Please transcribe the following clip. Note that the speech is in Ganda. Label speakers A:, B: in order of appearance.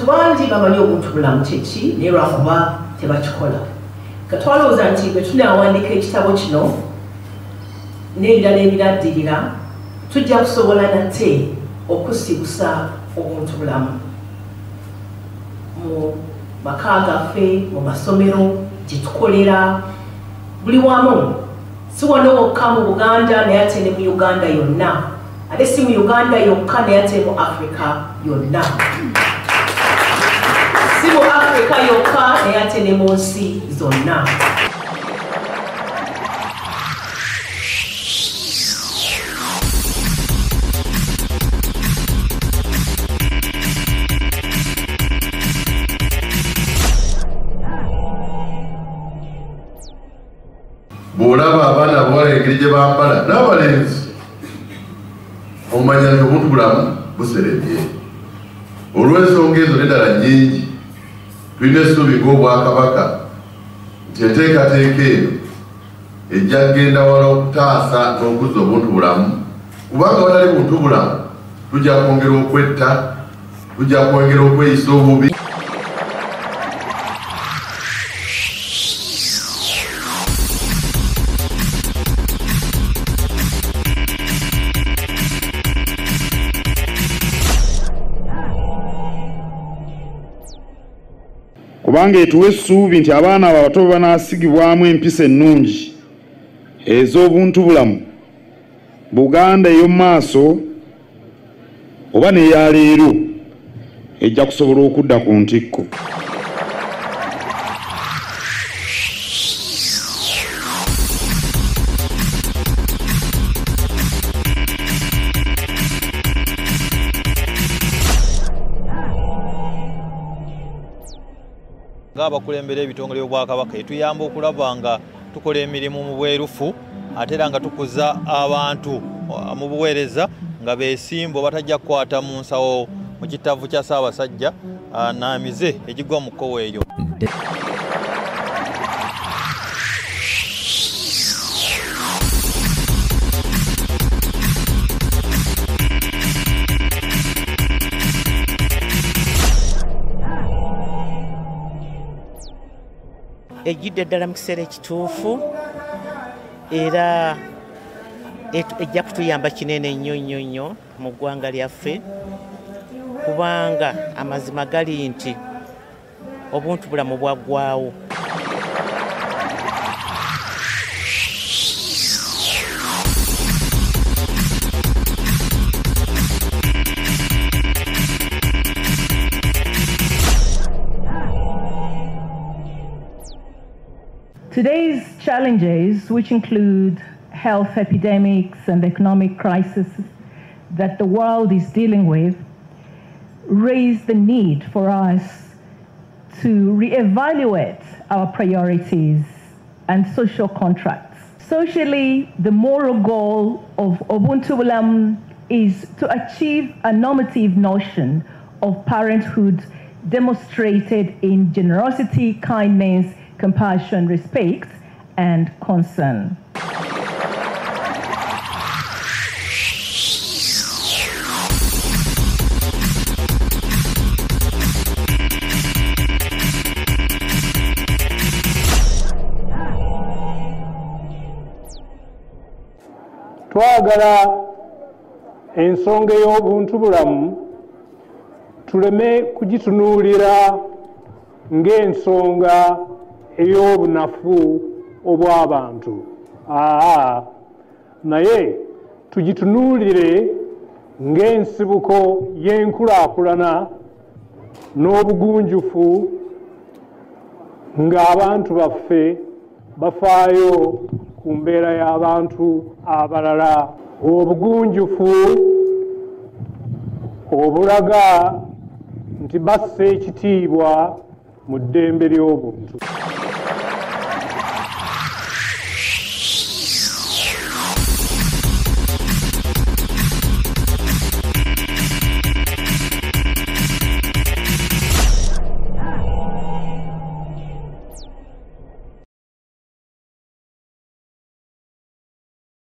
A: abantu bangi bamanyi obuntubulamu kyeki naye lwakuba tebakikola. Katwalowooza nti bwe tunaawandika ekitabo kino n'ebirala ebiraddirira tujja kusobola nate okusigusa obuntubulamu mu maka gaffe, mu masomero, gye tukolera, buli wamu. Si wano wokka mu Buganda naye ate ne mu Uganda yonna. Ate si mu Uganda yokka naye ate mu Africa yonna. Si mu Africa yokka naye ate ne mu nsi zonna.
B: Bw'olaba abaana abawala engeri gye bambala n'abalenzi omanya nti obuntubulamu buserebye. Olw'ensonga ezo n'eddala nnyingi tulina essuubi ng'Obwakabaka nti enteekateeka eno ejja kugenda wala okutaasa n'okuzza obuntubulamu, kubanga watali buntubulamu tujja kwongera okwetta, tujja kwongera okweyisa obubi.
C: Kubanga etuwa essuubi nti abaana abato bwe banaasigibwamu empisa ennungi ez'obuntubulamu, Buganda ey'omu maaso oba n'eya leero ejja kusobola okudda ku ntikko.
D: Ng'abakulembera ebitongole by'Obwakabaka etuyamba okulaba nga tukola emirimu mu bwerufu ate era nga tukuza abantu mu buweereza nga beesimba batajja kukwata mu nsawo mu kitavu kya Ssaabasajja n'amize egigwa mu kkowe eyo.
E: Ejjidde ddala mu kiseera ekituufu era ejja kutuyamba kinene nnyo mu ggwanga lyaffe, kubanga amazima gali nti obuntubulamu bwaggwaawo.
F: Today's challenges, which include health epidemics and economic crises that the world is dealing with, raise the need for us to reevaluate our priorities and social contracts. Socially, the moral goal of obuntubulamu is to achieve a normative notion of parenthood demonstrated in generosity, kindness, compassion, respect, and concern.
G: Twagala ensonga ey'obuntubulamu tuleme kugitunuulira ng'ensonga ey'obunafu obw'abantu, naye tugitunuulire ng'ensibuko y'enkulaakulana n'obugunjufu ng'abantu baffe bafaayo ku mbeera y'abantu abalala. Obugunjufu obulaga nti basse ekitiibwa mu ddembe ly'obuntu.